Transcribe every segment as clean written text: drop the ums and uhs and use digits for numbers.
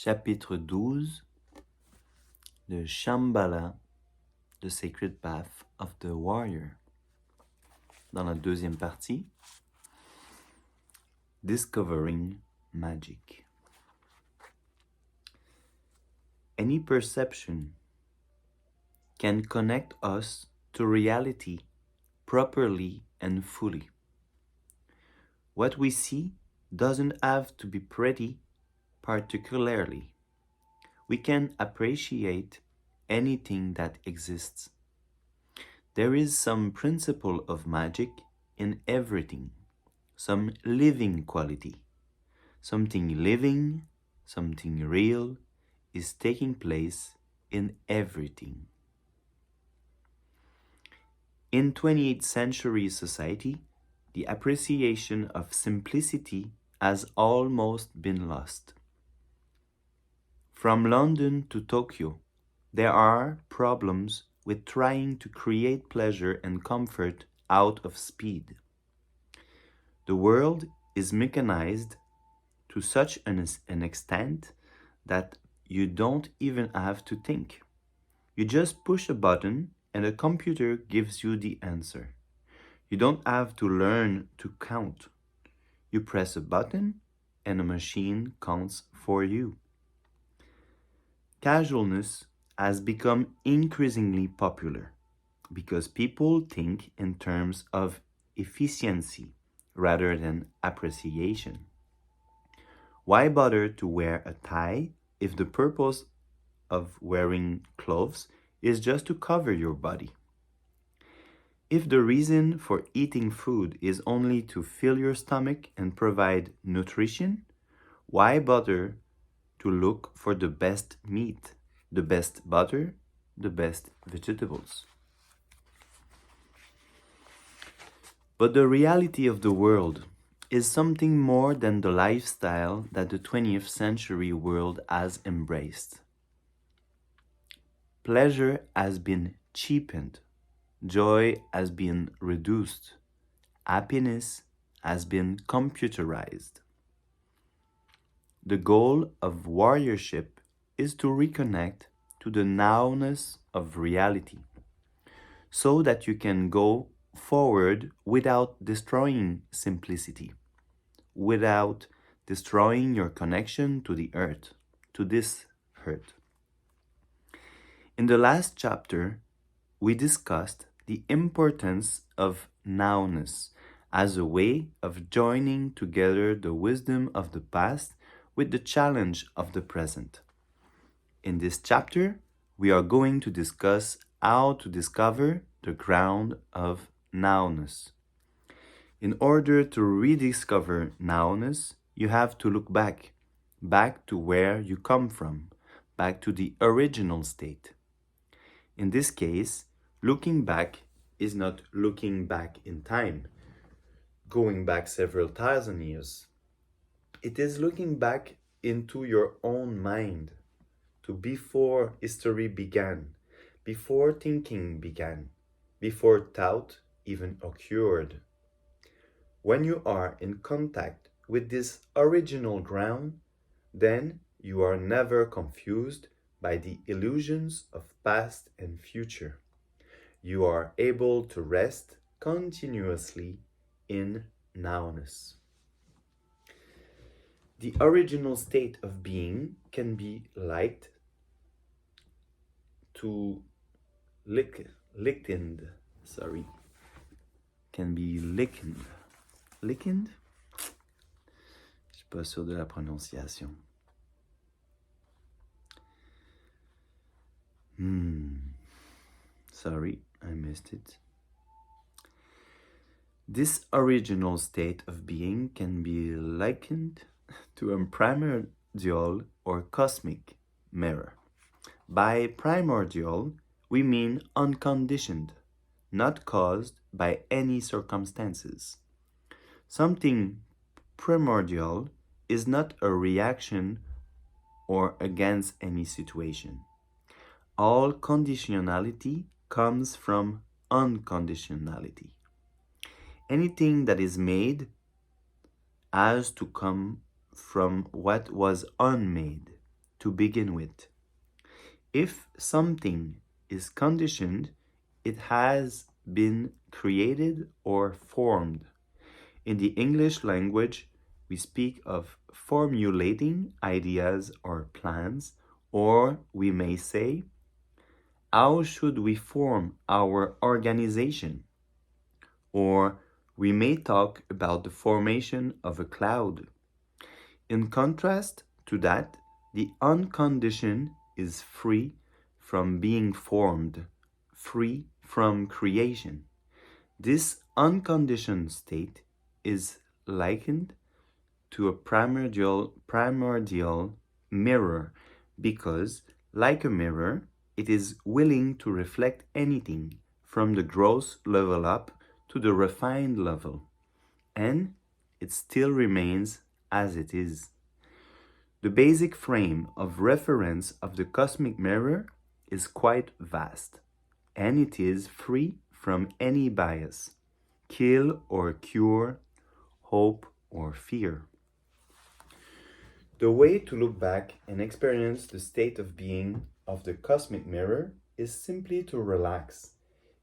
chapitre 12 de Shambhala The Sacred Path of the Warrior. Dans la deuxième partie, Discovering Magic. Any perception can connect us to reality properly and fully. What we see doesn't have to be pretty, particularly. We can appreciate anything that exists. There is some principle of magic in everything, some living quality. Something living, something real is taking place in everything. In 28th century society, the appreciation of simplicity has almost been lost. From London to Tokyo, there are problems with trying to create pleasure and comfort out of speed. The world is mechanized to such an extent that you don't even have to think. You just push a button and a computer gives you the answer. You don't have to learn to count. You press a button and a machine counts for you. Casualness has become increasingly popular because people think in terms of efficiency rather than appreciation. Why bother to wear a tie if the purpose of wearing clothes is just to cover your body? If the reason for eating food is only to fill your stomach and provide nutrition, why bother to look for the best meat, the best butter, the best vegetables? But the reality of the world is something more than the lifestyle that the 20th century world has embraced. Pleasure has been cheapened, joy has been reduced, happiness has been computerized. The goal of warriorship is to reconnect to the nowness of reality, so that you can go forward without destroying simplicity, without destroying your connection to the earth, to this earth. In the last chapter, we discussed the importance of nowness as a way of joining together the wisdom of the past with the challenge of the present. In this chapter, we are going to discuss how to discover the ground of nowness. In order to rediscover nowness, you have to look back to where you come from, back to the original state. In this case, looking back is not looking back in time, going back several thousand years. It is looking back into your own mind, to before history began, before thinking began, before thought even occurred. When you are in contact with this original ground, then you are never confused by the illusions of past and future. You are able to rest continuously in nowness. The original state of being can be likened to likened. Can be likened. Likened? Je suis pas sûr de la prononciation. Sorry, I missed it. This original state of being can be likened to a primordial or cosmic mirror. By primordial, we mean unconditioned, not caused by any circumstances. Something primordial is not a reaction or against any situation. All conditionality comes from unconditionality. Anything that is made has to come from what was unmade. to begin with. If something is conditioned, it has been created or formed. In the English language, we speak of formulating ideas or plans, or we may say, how should we form our organization? Or we may talk about the formation of a cloud. In contrast to that, the unconditioned is free from being formed, free from creation. This unconditioned state is likened to a primordial mirror because, like a mirror, it is willing to reflect anything from the gross level up to the refined level, and it still remains as it is. The basic frame of reference of the cosmic mirror is quite vast, and it is free from any bias, kill or cure, hope or fear. The way to look back and experience the state of being of the cosmic mirror is simply to relax.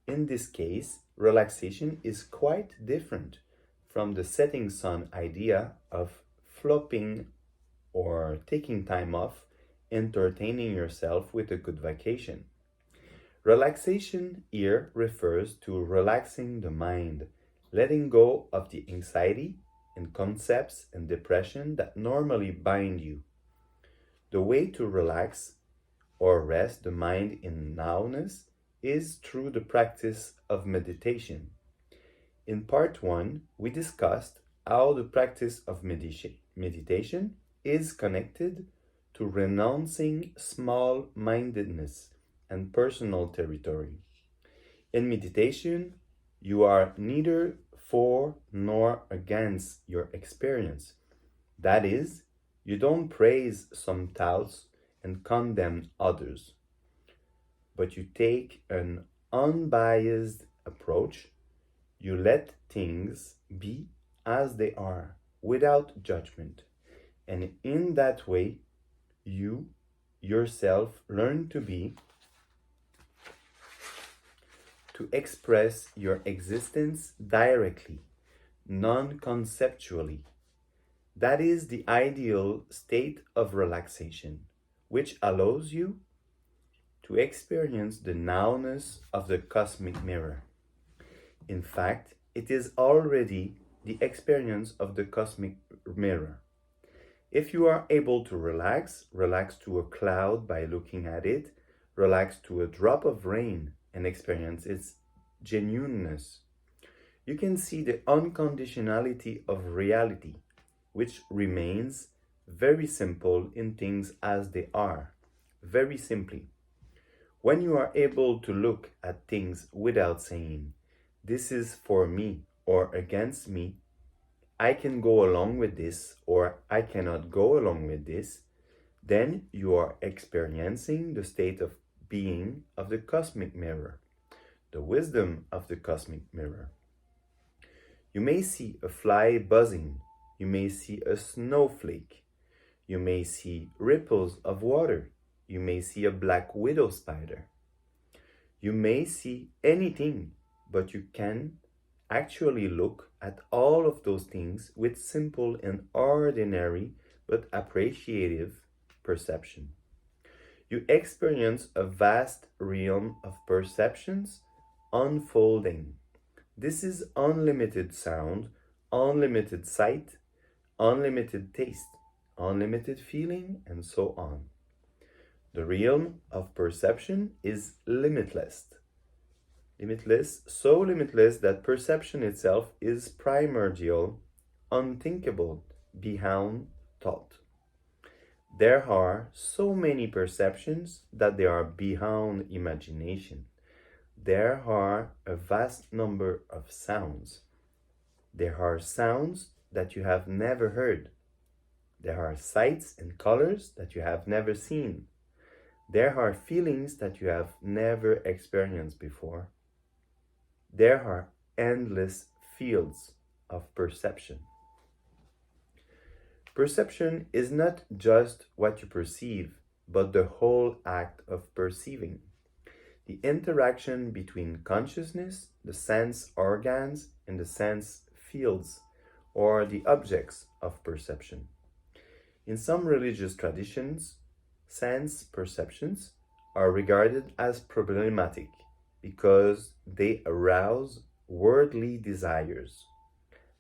In this case, relaxation is quite different from the setting sun idea of flopping or taking time off, entertaining yourself with a good vacation. Relaxation here refers to relaxing the mind, letting go of the anxiety and concepts and depression that normally bind you. The way to relax or rest the mind in nowness is through the practice of meditation. In part 1, we discussed how the practice of meditation is connected to renouncing small mindedness and personal territory. In meditation, you are neither for nor against your experience. That is, you don't praise some thoughts and condemn others, but you take an unbiased approach. You let things be as they are without judgment. And in that way, you yourself learn to express your existence directly, non conceptually. That is the ideal state of relaxation, which allows you to experience the nowness of the cosmic mirror. In fact, it is already the experience of the cosmic mirror. If you are able to relax to a cloud by looking at it, relax to a drop of rain and experience its genuineness. You can see the unconditionality of reality, which remains very simple in things as they are, very simply. When you are able to look at things without saying, this is for me or against me, I can go along with this or I cannot go along with this, then you are experiencing the state of being of the cosmic mirror, the wisdom of the cosmic mirror. You may see a fly buzzing, you may see a snowflake, you may see ripples of water, you may see a black widow spider. You may see anything, but you can actually look at all of those things with simple and ordinary but appreciative perception. You experience a vast realm of perceptions unfolding. This is unlimited sound, unlimited sight, unlimited taste, unlimited feeling, and so on. The realm of perception is limitless. Limitless, so limitless that perception itself is primordial, unthinkable, beyond thought. There are so many perceptions that they are beyond imagination. There are a vast number of sounds. There are sounds that you have never heard. There are sights and colors that you have never seen. There are feelings that you have never experienced before. There are endless fields of perception. Perception is not just what you perceive, but the whole act of perceiving. The interaction between consciousness, the sense organs, and the sense fields, or the objects of perception. In some religious traditions, sense perceptions are regarded as problematic because they arouse worldly desires.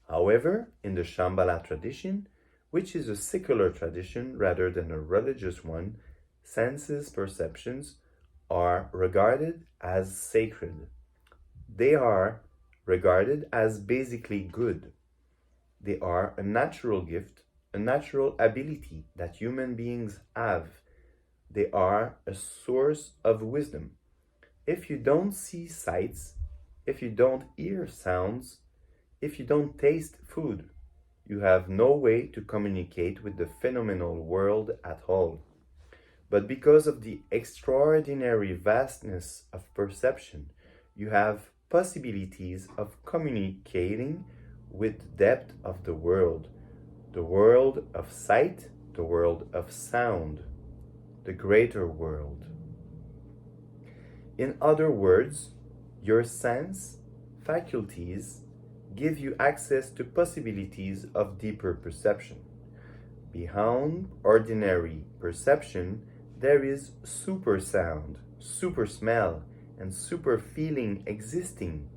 However, in the Shambhala tradition, which is a secular tradition rather than a religious one, senses perceptions are regarded as sacred. They are regarded as basically good. They are a natural gift, a natural ability that human beings have. They are a source of wisdom. If you don't see sights, if you don't hear sounds, if you don't taste food, you have no way to communicate with the phenomenal world at all. But because of the extraordinary vastness of perception, you have possibilities of communicating with the depth of the world of sight, the world of sound, the greater world. In other words, your sense faculties give you access to possibilities of deeper perception. Beyond ordinary perception, there is super sound, super smell, and super feeling existing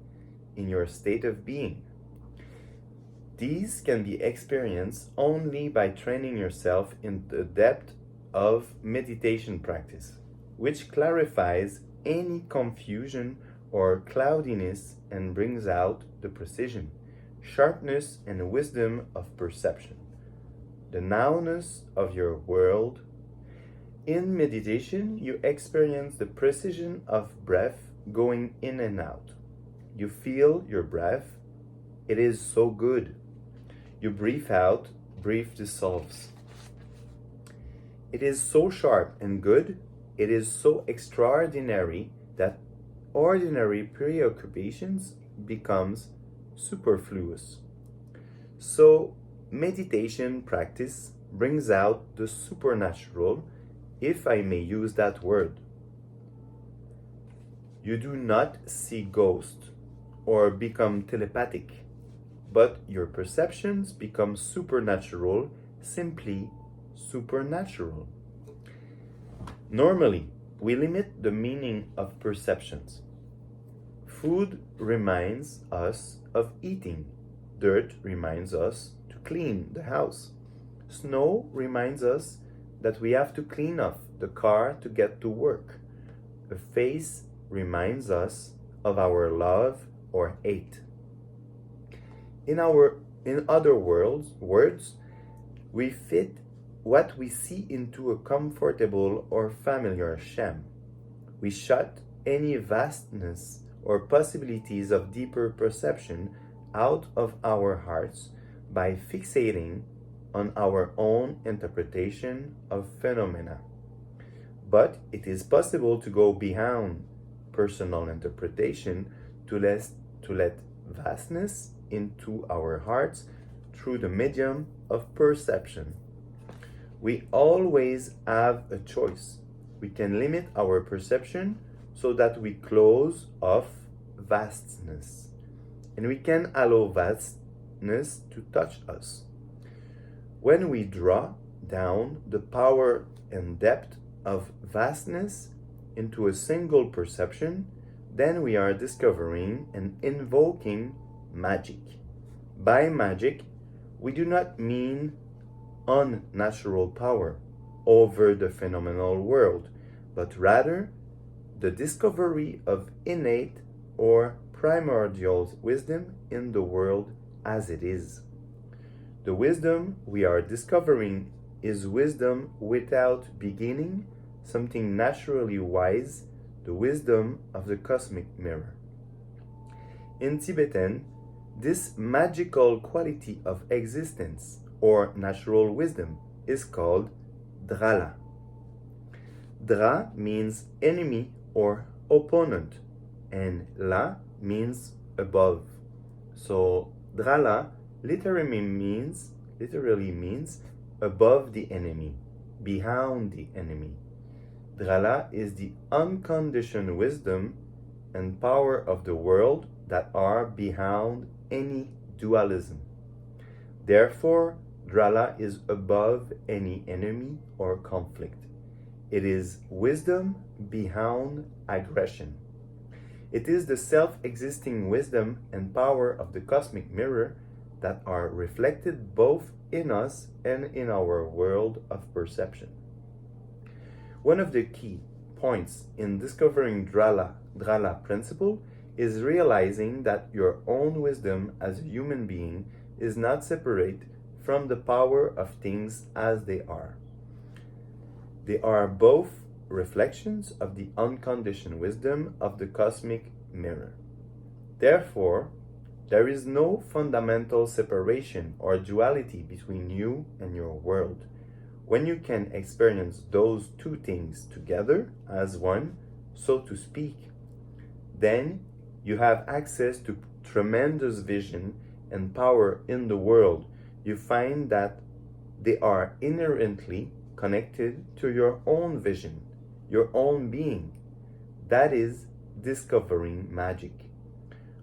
in your state of being. These can be experienced only by training yourself in the depth of meditation practice, which clarifies any confusion or cloudiness and brings out the precision, sharpness, and wisdom of perception, the nowness of your world. In meditation, you experience the precision of breath going in and out. You feel your breath. It is so good. You breathe out, breath dissolves. It is so sharp and good. It is so extraordinary that ordinary preoccupations becomes superfluous. So meditation practice brings out the supernatural, if I may use that word. You do not see ghosts or become telepathic, but your perceptions become supernatural, simply supernatural. Normally, we limit the meaning of perceptions. Food reminds us of eating. Dirt reminds us to clean the house. Snow reminds us that we have to clean off the car to get to work. A face reminds us of our love or hate. In other words, we fit what we see into a comfortable or familiar sham. We shut any vastness or possibilities of deeper perception out of our hearts by fixating on our own interpretation of phenomena. But it is possible to go beyond personal interpretation to let vastness into our hearts through the medium of perception. We always have a choice. We can limit our perception so that we close off vastness, and we can allow vastness to touch us. When we draw down the power and depth of vastness into a single perception, then we are discovering and invoking magic. By magic, we do not mean unnatural power over the phenomenal world, but rather the discovery of innate or primordial wisdom in the world as it is. The wisdom we are discovering is wisdom without beginning, something naturally wise, the wisdom of the cosmic mirror. In Tibetan, this magical quality of existence or natural wisdom is called Drala. Dra means enemy or opponent, and La means above. So Drala literally means above the enemy, behind the enemy. Drala is the unconditioned wisdom and power of the world that are beyond any dualism. Therefore, Drala is above any enemy or conflict. It is wisdom beyond aggression. It is the self-existing wisdom and power of the cosmic mirror that are reflected both in us and in our world of perception. One of the key points in discovering Drala principle is realizing that your own wisdom as a human being is not separate from the power of things as they are. They are both reflections of the unconditioned wisdom of the cosmic mirror. Therefore, there is no fundamental separation or duality between you and your world. When you can experience those two things together as one, so to speak, then you have access to tremendous vision and power in the world. You find that they are inherently connected to your own vision, your own being. That is discovering magic.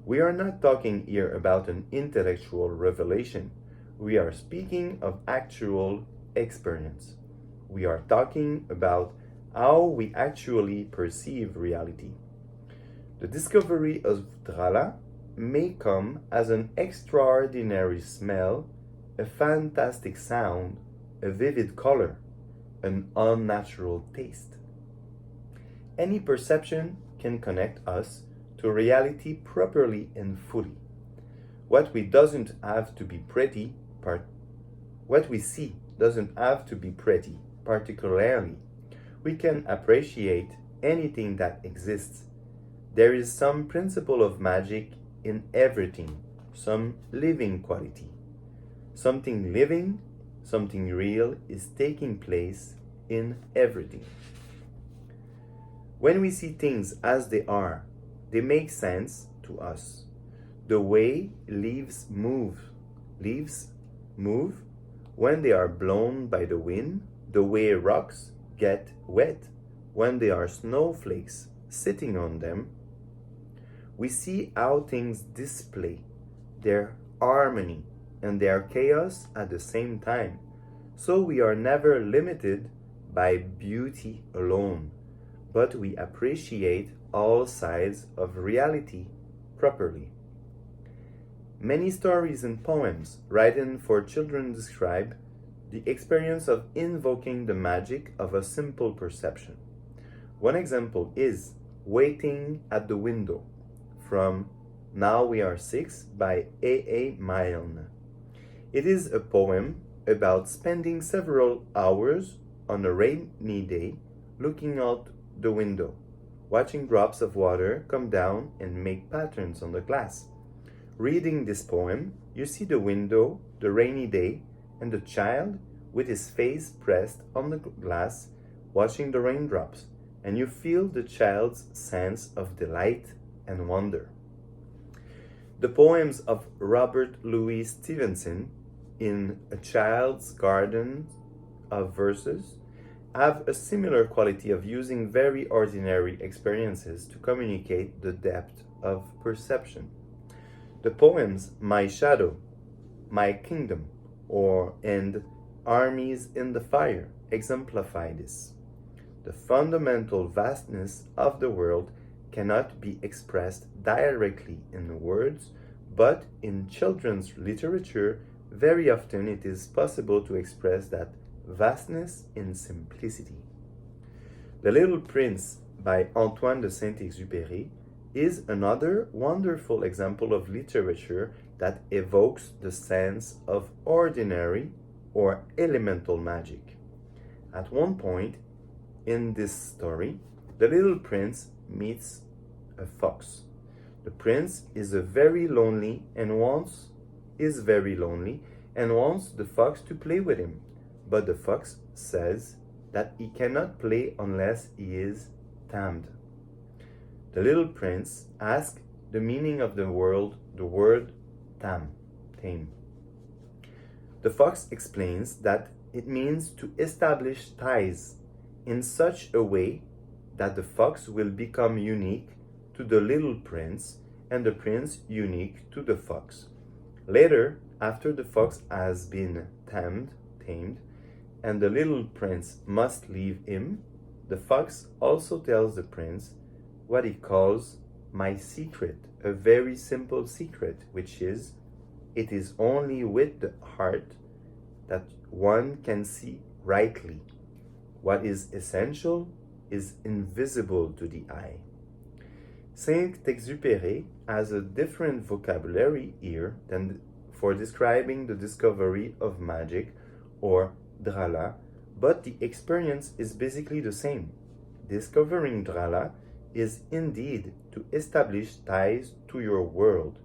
We are not talking here about an intellectual revelation. We are speaking of actual experience. We are talking about how we actually perceive reality. The discovery of Drala may come as an extraordinary smell, a fantastic sound, a vivid color, an unnatural taste. Any perception can connect us to reality properly and fully. What we see doesn't have to be pretty, particularly. We can appreciate anything that exists. There is some principle of magic in everything, some living quality. Something living, something real is taking place in everything. When we see things as they are, they make sense to us. The way leaves move when they are blown by the wind, the way rocks get wet when there are snowflakes sitting on them. We see how things display their harmony and their chaos at the same time. So we are never limited by beauty alone, but we appreciate all sides of reality properly. Many stories and poems written for children describe the experience of invoking the magic of a simple perception. One example is Waiting at the Window from Now We Are Six by A. Milne. It is a poem about spending several hours on a rainy day looking out the window, watching drops of water come down and make patterns on the glass. Reading this poem, you see the window, the rainy day, and the child with his face pressed on the glass, watching the raindrops, and you feel the child's sense of delight and wonder. The poems of Robert Louis Stevenson in A Child's Garden of Verses have a similar quality of using very ordinary experiences to communicate the depth of perception. The poems My Shadow, My Kingdom, and Armies in the Fire exemplify this. The fundamental vastness of the world cannot be expressed directly in words, but in children's literature, very often it is possible to express that vastness in simplicity. The Little Prince by Antoine de Saint-Exupéry is another wonderful example of literature that evokes the sense of ordinary or elemental magic. At one point in this story, the little prince meets a fox. The prince is very lonely and wants the fox to play with him. But the fox says that he cannot play unless he is tamed. The little prince asks the meaning of the word tame. The fox explains that it means to establish ties in such a way that the fox will become unique to the little prince and the prince unique to the fox. Later, after the fox has been tamed, and the little prince must leave him, the fox also tells the prince what he calls my secret, a very simple secret, which is it is only with the heart that one can see rightly. What is essential is invisible to the eye. Saint-Exupéry has a different vocabulary here than for describing the discovery of magic or drala, but the experience is basically the same. Discovering drala is indeed to establish ties to your world,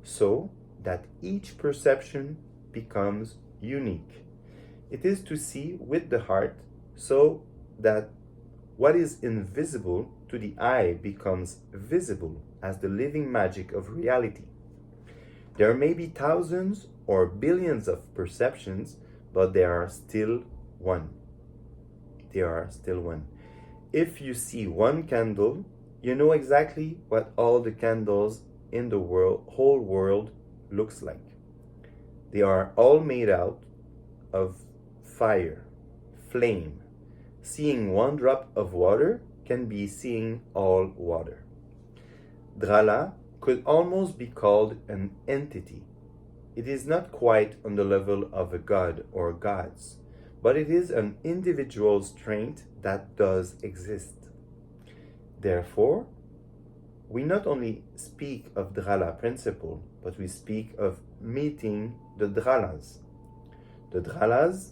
so that each perception becomes unique. It is to see with the heart, so that what is invisible to the eye becomes visible as the living magic of reality. There may be thousands or billions of perceptions, but they are still one. They are still one. If you see one candle, you know exactly what all the candles in the whole world looks like. They are all made out of fire, flame. Seeing one drop of water can be seeing all water. Drala could almost be called an entity. It is not quite on the level of a god or gods, but it is an individual strength that does exist. Therefore, we not only speak of Drala principle, but we speak of meeting the Dralas. The Dralas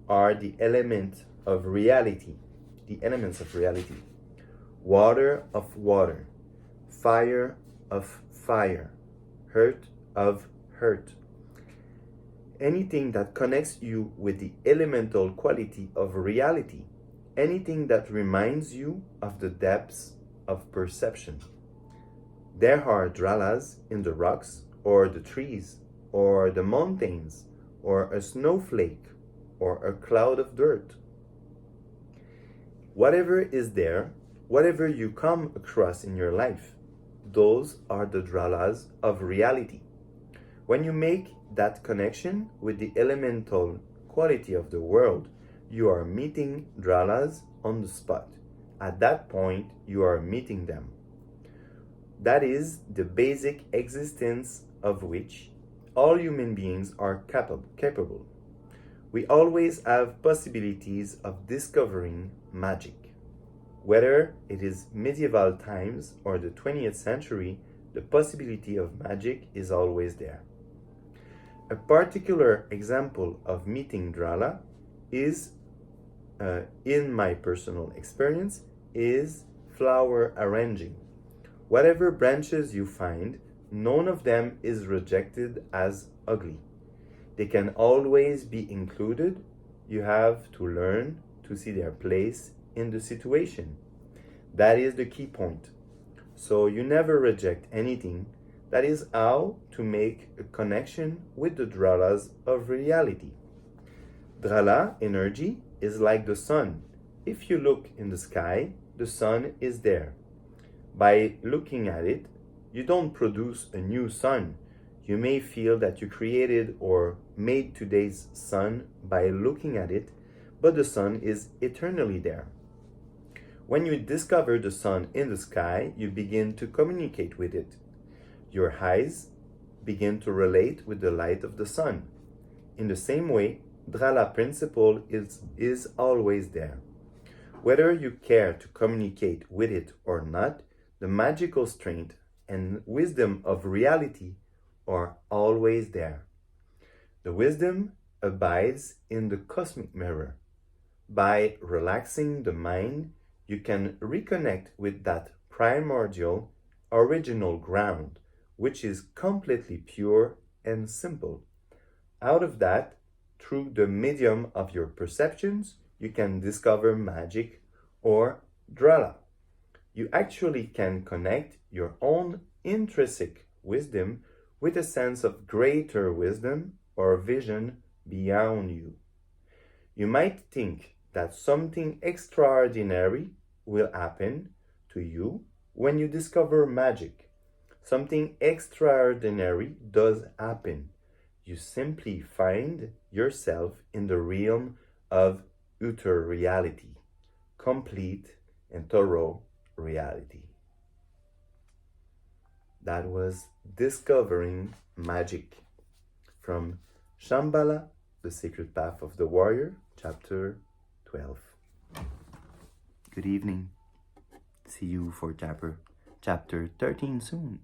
are the elements of reality. Water of water, fire of fire, hurt of hurt. Anything that connects you with the elemental quality of reality, anything that reminds you of the depths of perception. There are dralas in the rocks, or the trees, or the mountains, or a snowflake, or a cloud of dirt. Whatever is there, whatever you come across in your life, those are the dralas of reality. When you make that connection with the elemental quality of the world, you are meeting dralas on the spot. At that point, you are meeting them. That is the basic existence of which all human beings are capable. We always have possibilities of discovering magic. Whether it is medieval times or the 20th century, the possibility of magic is always there. A particular example of meeting Drala is, in my personal experience, is flower arranging. Whatever branches you find, none of them is rejected as ugly. They can always be included. You have to learn to see their place in the situation. That is the key point. So you never reject anything. That is how to make a connection with the dralas of reality. Drala energy is like the sun. If you look in the sky, the sun is there. By looking at it, you don't produce a new sun. You may feel that you created or made today's sun by looking at it, but the sun is eternally there. When you discover the sun in the sky, you begin to communicate with it. Your eyes begin to relate with the light of the sun. In the same way, Drala principle is always there. Whether you care to communicate with it or not, the magical strength and wisdom of reality are always there. The wisdom abides in the cosmic mirror. By relaxing the mind, you can reconnect with that primordial, original ground, which is completely pure and simple. Out of that, through the medium of your perceptions, you can discover magic or Drala. You actually can connect your own intrinsic wisdom with a sense of greater wisdom or vision beyond you. You might think that something extraordinary will happen to you when you discover magic. Something extraordinary does happen. You simply find yourself in the realm of utter reality, complete and thorough reality. That was Discovering Magic from Shambhala The Sacred Path of the Warrior, chapter 12. Good evening. See you for chapter 13 soon.